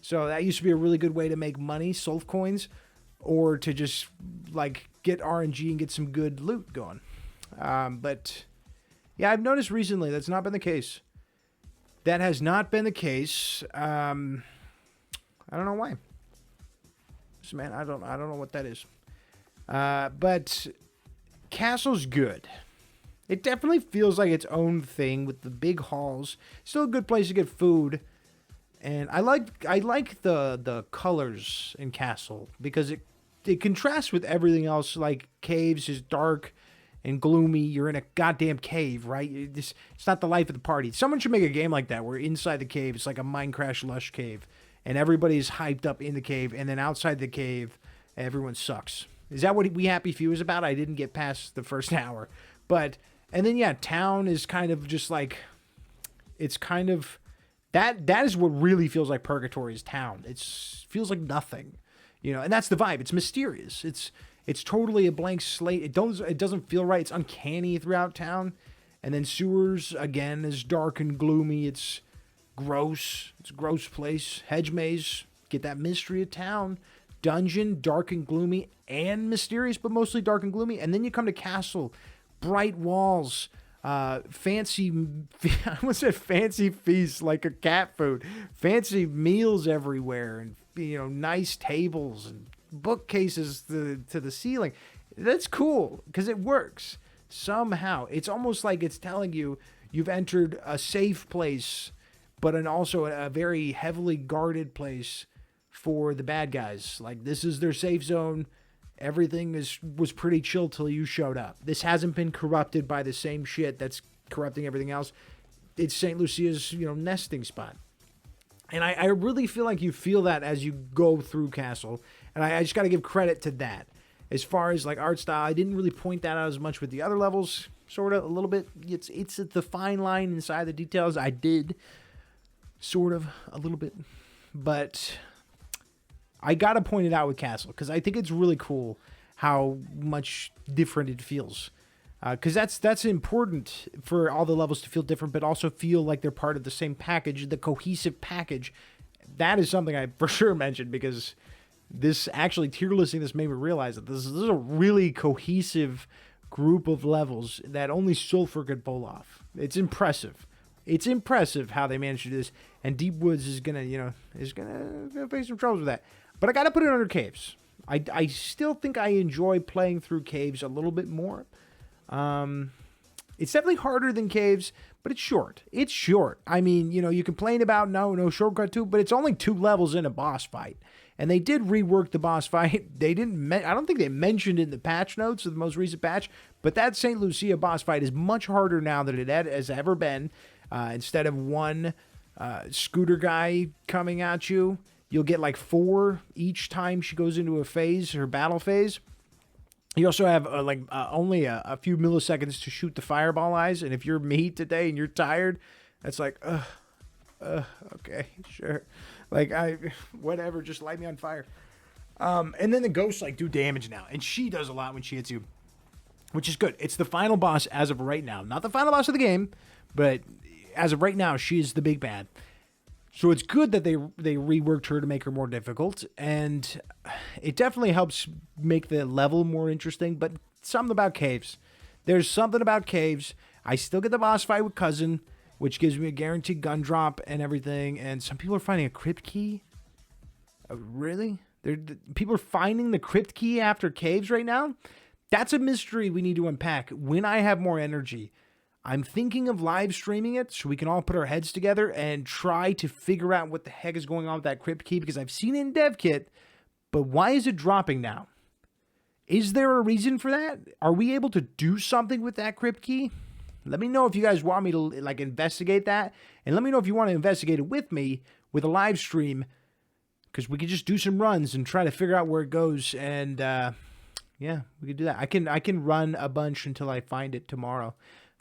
Speaker 1: So that used to be a really good way to make money, Sulf coins, or to just like get RNG and get some good loot going. But yeah, I've noticed recently that's not been the case. That has not been the case. I don't know why. So, man, I don't know what that is. But Castle's good. It definitely feels like its own thing with the big halls. Still a good place to get food. And I like the colors in Castle because it contrasts with everything else. Like caves is dark and gloomy. You're in a goddamn cave, right? It's not the life of the party. Someone should make a game like that where inside the cave it's like a Minecraft lush cave. And everybody's hyped up in the cave, and then outside the cave, everyone sucks. Is that what We Happy Few is about? I didn't get past the first hour. But, and then, yeah, town is kind of just like, it's kind of, that is what really feels like Purgatory is town. It feels like nothing, you know, and that's the vibe. It's mysterious. It's totally a blank slate. It doesn't feel right. It's uncanny throughout town. And then sewers, again, is dark and gloomy. It's gross. It's a gross place. Hedge Maze, get that mystery of town. Dungeon, dark and gloomy and mysterious, but mostly dark and gloomy. And then you come to Castle, bright walls, fancy, I almost said fancy feasts like a cat food, fancy meals everywhere, and you know, nice tables and bookcases to the ceiling. That's cool because it works somehow. It's almost like it's telling you you've entered a safe place, but also a very heavily guarded place for the bad guys. Like, this is their safe zone. Everything was pretty chill till you showed up. This hasn't been corrupted by the same shit that's corrupting everything else. It's St. Lucia's, you know, nesting spot. And I really feel like you feel that as you go through Castle. And I just got to give credit to that. As far as, like, art style, I didn't really point that out as much with the other levels. Sort of, a little bit. It's the fine line inside the details. I did. Sort of, a little bit. But I gotta point it out with Castle, because I think it's really cool how much different it feels. Because that's important for all the levels to feel different, but also feel like they're part of the same package, the cohesive package. That is something I for sure mentioned, because this actually tier listing this made me realize that this is a really cohesive group of levels that only Sulfur could pull off. It's impressive. It's impressive how they managed to do this, and Deep Woods is gonna face some troubles with that. But I gotta put it under caves. I still think I enjoy playing through caves a little bit more. It's definitely harder than caves, but it's short. It's short. I mean, you know, you complain about no shortcut to, but it's only 2 levels in a boss fight. And they did rework the boss fight. They didn't. I don't think they mentioned in the patch notes of the most recent patch, but that St. Lucia boss fight is much harder now than it has ever been. Instead of one scooter guy coming at you, you'll get like 4 each time she goes into a phase, her battle phase. You also have only a few milliseconds to shoot the fireball eyes, and if you're me today and you're tired, that's like, okay, sure. Like, whatever, just light me on fire. And then the ghosts like do damage now, and she does a lot when she hits you, which is good. It's the final boss as of right now. Not the final boss of the game, but as of right now, she is the big bad. So it's good that they reworked her to make her more difficult, and it definitely helps make the level more interesting, but something about caves. There's something about caves. I still get the boss fight with Cousin. which gives me a guaranteed gun drop and everything. And some people are finding a crypt key. Really? People are finding the crypt key after caves right now? That's a mystery we need to unpack. When I have more energy, I'm thinking of live streaming it so we can all put our heads together and try to figure out what the heck is going on with that crypt key, because I've seen it in dev kit, but why is it dropping now? Is there a reason for that? Are we able to do something with that crypt key? Let me know if you guys want me to like investigate that, and let me know if you want to investigate it with me with a live stream, because we could just do some runs and try to figure out where it goes. And yeah, we could do that. I can run a bunch until I find it tomorrow.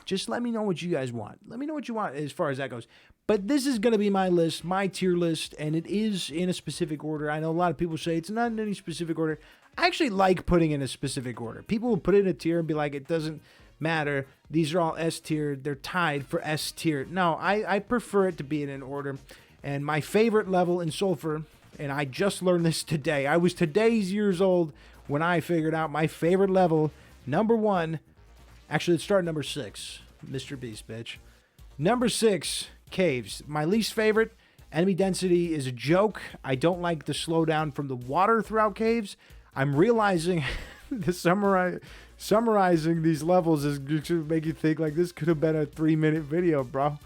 Speaker 1: Just let me know what you guys want. Let me know what you want as far as that goes. But this is going to be my list, my tier list, and it is in a specific order. I know a lot of people say it's not in any specific order. I actually like putting in a specific order. People will put in a tier and be like, it doesn't matter. These are all S tier. They're tied for S tier. No, I prefer it to be in an order. And my favorite level in Sulfur, and I just learned this today. I was today's years old when I figured out my favorite level, number 1. Actually, let's start at number 6. Mr. Beast, bitch. Number 6, caves. My least favorite, enemy density is a joke. I don't like the slowdown from the water throughout caves. I'm realizing the summarizing these levels is going to make you think like this could have been a 3-minute video, bro.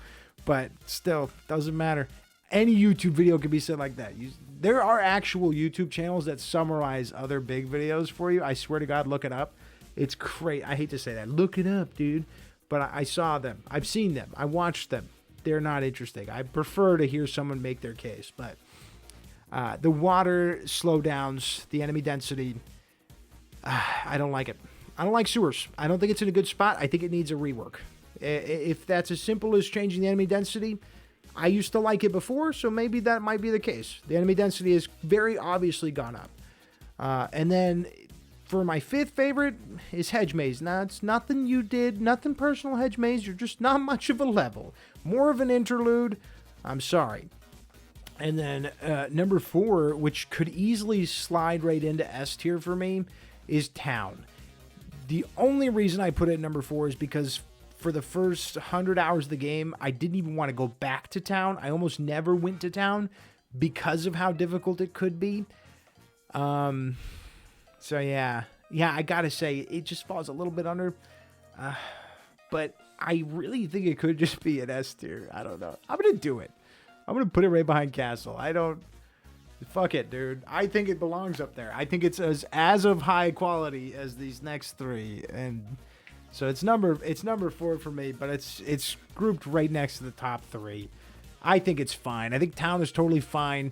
Speaker 1: But still, doesn't matter. Any YouTube video could be said like that. There are actual YouTube channels that summarize other big videos for you. I swear to God, look it up. It's great. I hate to say that. Look it up, dude. But I saw them. I've seen them. I watched them. They're not interesting. I prefer to hear someone make their case. But the water slowdowns, the enemy density, I don't like it. I don't like sewers. I don't think it's in a good spot. I think it needs a rework. If that's as simple as changing the enemy density, I used to like it before, so maybe that might be the case. The enemy density has very obviously gone up. And then for my 5th favorite is Hedge Maze. Now, it's nothing you did, nothing personal, Hedge Maze. You're just not much of a level. More of an interlude. I'm sorry. And then number 4, which could easily slide right into S tier for me, is Town. The only reason I put it at number 4 is because for the first 100 hours of the game, I didn't even want to go back to Town. I almost never went to Town because of how difficult it could be. So yeah, I gotta say, it just falls a little bit under, but I really think it could just be an S tier. I don't know. I'm gonna do it. I'm gonna put it right behind Castle. Fuck it, dude. I think it belongs up there. I think it's as of high quality as these next 3, and so it's number 4 for me, but it's grouped right next to the top 3. I think it's fine. I think Town is totally fine.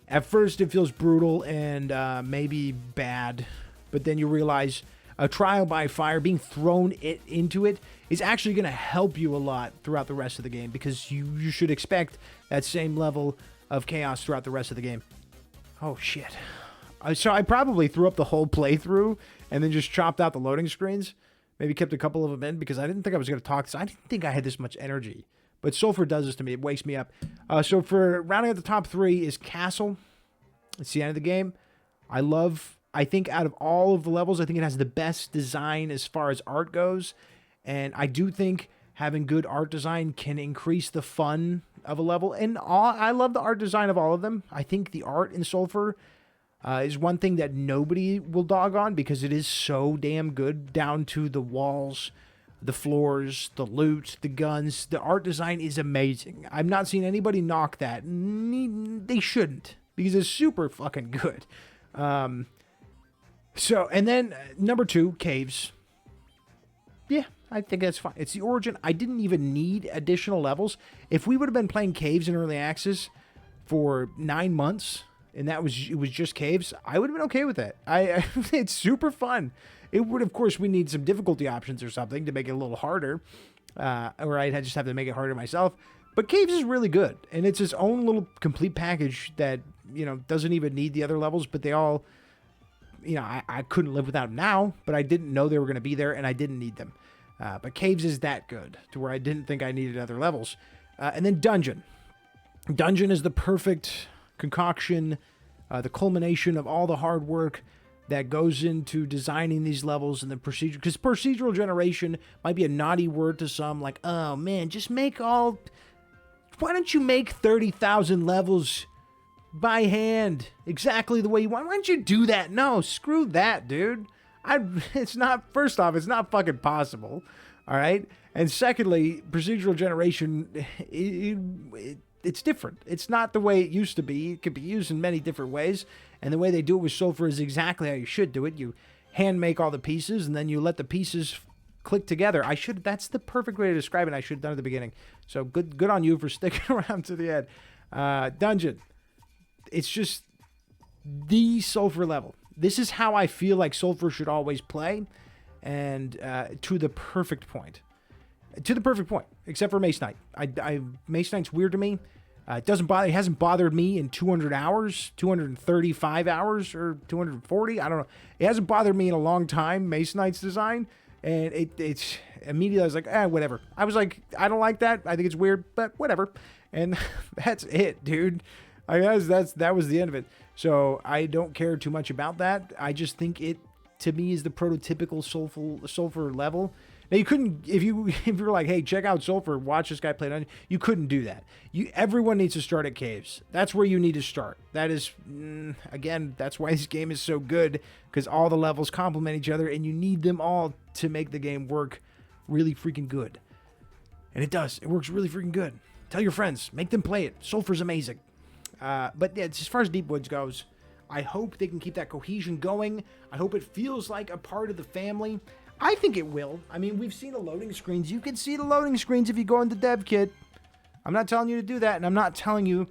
Speaker 1: At first, it feels brutal and maybe bad, but then you realize a trial by fire, being thrown into it, is actually going to help you a lot throughout the rest of the game, because you should expect that same level of chaos throughout the rest of the game. Oh, shit. So I probably threw up the whole playthrough and then just chopped out the loading screens. Maybe kept a couple of them in because I didn't think I was going to talk. I didn't think I had this much energy. But Sulfur does this to me. It wakes me up. So for rounding out the top 3 is Castle. It's the end of the game. I think out of all of the levels, I think it has the best design as far as art goes. And I do think having good art design can increase the fun of a level. And I love the art design of all of them. I think the art in Sulfur is one thing that nobody will dog on because it is so damn good, down to the walls, the floors, the loot, the guns. The art design is amazing. I've not seen anybody knock that. They shouldn't, because it's super fucking good. So, and then number 2, caves. Yeah, I think that's fine. It's the origin. I didn't even need additional levels. If we would have been playing caves in early access for 9 months, and it was just caves, I would have been okay with that. It's super fun. It would, of course, we need some difficulty options or something to make it a little harder, or I'd just have to make it harder myself. But caves is really good, and it's its own little complete package that, doesn't even need the other levels, but they all, I couldn't live without them now, but I didn't know they were going to be there, and I didn't need them. But caves is that good to where I didn't think I needed other levels. And then dungeon. Dungeon is the perfect concoction, the culmination of all the hard work that goes into designing these levels and the procedure. Because procedural generation might be a naughty word to some, like, oh man, just make all. Why don't you make 30,000 levels by hand exactly the way you want? Why don't you do that? No, screw that, dude. It's not, first off, it's not fucking possible. All right. And secondly, procedural generation, it's different. It's not the way it used to be. It could be used in many different ways. And the way they do it with Sulfur is exactly how you should do it. You hand make all the pieces, and then you let the pieces click together. That's the perfect way to describe it. I should have done it at the beginning. So good on you for sticking around to the end. Dungeon. It's just the Sulfur level. This is how I feel like Sulfur should always play, and to the perfect point. To the perfect point, except for Mace Knight. Mace Knight's weird to me. It hasn't bothered me in 200 hours, 235 hours, or 240. I don't know. It hasn't bothered me in a long time, Mace Knight's design. And it's immediately I was like, whatever. I was like, I don't like that. I think it's weird, but whatever. And that's it, dude. That was the end of it. So I don't care too much about that. I just think it, to me, is the prototypical Sulfur level. Now, you couldn't, if you were like, hey, check out Sulfur, watch this guy play Dungeon, you couldn't do that. Everyone needs to start at caves. That's where you need to start. That is, again, that's why this game is so good, because all the levels complement each other, and you need them all to make the game work really freaking good. And it does. It works really freaking good. Tell your friends. Make them play it. Sulfur's amazing. But yeah, as far as Deep Woods goes, I hope they can keep that cohesion going. I hope it feels like a part of the family. I think it will. I mean, we've seen the loading screens. You can see the loading screens if you go into Dev Kit. I'm not telling you to do that, and I'm not telling you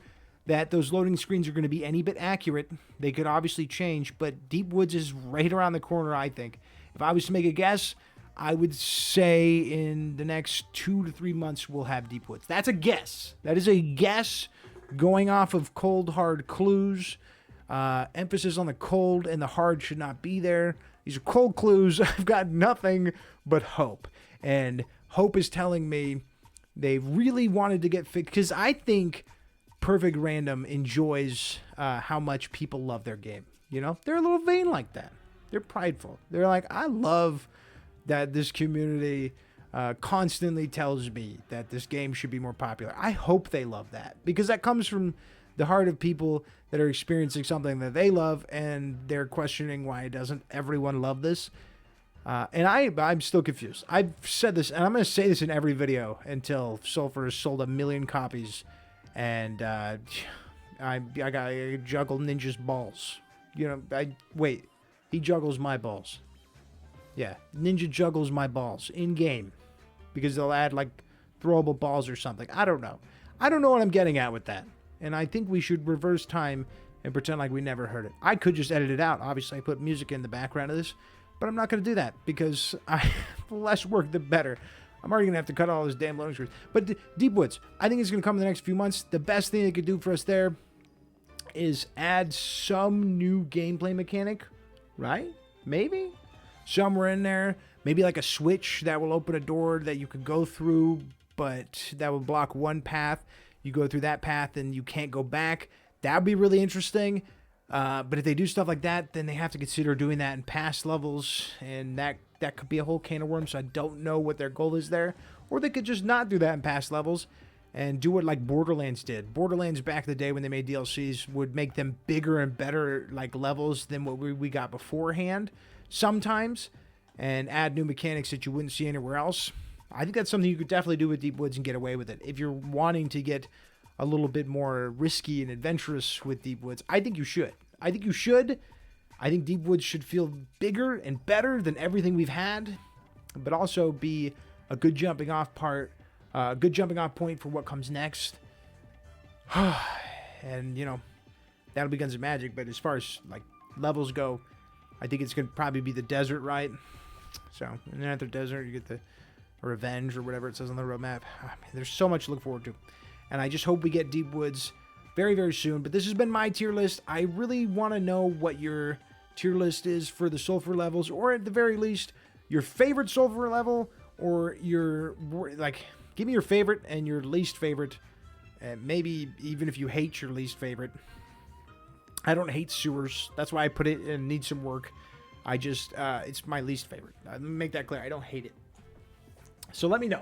Speaker 1: that those loading screens are going to be any bit accurate. They could obviously change, but Deep Woods is right around the corner, I think. If I was to make a guess, I would say in the next 2 to 3 months we'll have Deep Woods. That's a guess. That is a guess going off of cold, hard clues. Emphasis on the cold and the hard should not be there. These are cold clues. I've got nothing but hope. And hope is telling me they really wanted to get fixed. Because I think Perfect Random enjoys how much people love their game. You know? They're a little vain like that. They're prideful. They're like, I love that this community constantly tells me that this game should be more popular. I hope they love that. Because that comes from the heart of people that are experiencing something that they love, and they're questioning why doesn't everyone love this. And I'm still confused. I've said this, and I'm going to say this in every video until Sulfur has sold 1 million copies, and I juggle Ninja's balls. You know, he juggles my balls. Yeah, Ninja juggles my balls in game because they'll add like throwable balls or something. I don't know. I don't know what I'm getting at with that. And I think we should reverse time and pretend like we never heard it. I could just edit it out. Obviously, I put music in the background of this, but I'm not going to do that because the less work, the better. I'm already going to have to cut all this damn loading screens. But Deep Woods, I think it's going to come in the next few months. The best thing they could do for us there is add some new gameplay mechanic, right? Maybe? Somewhere in there. Maybe like a switch that will open a door that you could go through, but that will block one path. You go through that path and you can't go back. That would be really interesting. But if they do stuff like that, then they have to consider doing that in past levels. And that could be a whole can of worms. So I don't know what their goal is there. Or they could just not do that in past levels and do it like Borderlands did. Borderlands back in the day when they made DLCs would make them bigger and better like levels than what we got beforehand sometimes. And add new mechanics that you wouldn't see anywhere else. I think that's something you could definitely do with Deep Woods and get away with it. If you're wanting to get a little bit more risky and adventurous with Deep Woods, I think you should. I think Deep Woods should feel bigger and better than everything we've had, but also be a good jumping off point for what comes next. And, you know, that'll be Guns of Magic, but as far as, like, levels go, I think it's going to probably be the desert, right? So, in the desert, you get the Revenge or whatever it says on the roadmap. There's so much to look forward to. And I just hope we get Deep Woods very, very soon. But this has been my tier list. I really want to know what your tier list is for the Sulfur levels, or at the very least, your favorite Sulfur level, or your, like, give me your favorite and your least favorite. And maybe even if you hate your least favorite. I don't hate sewers. That's why I put it and need some work. I just, it's my least favorite. Let me make that clear. I don't hate it. So let me know.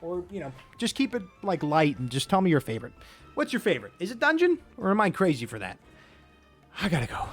Speaker 1: Or, you know, just keep it like light and just tell me your favorite. What's your favorite? Is it dungeon or am I crazy for that? I gotta go.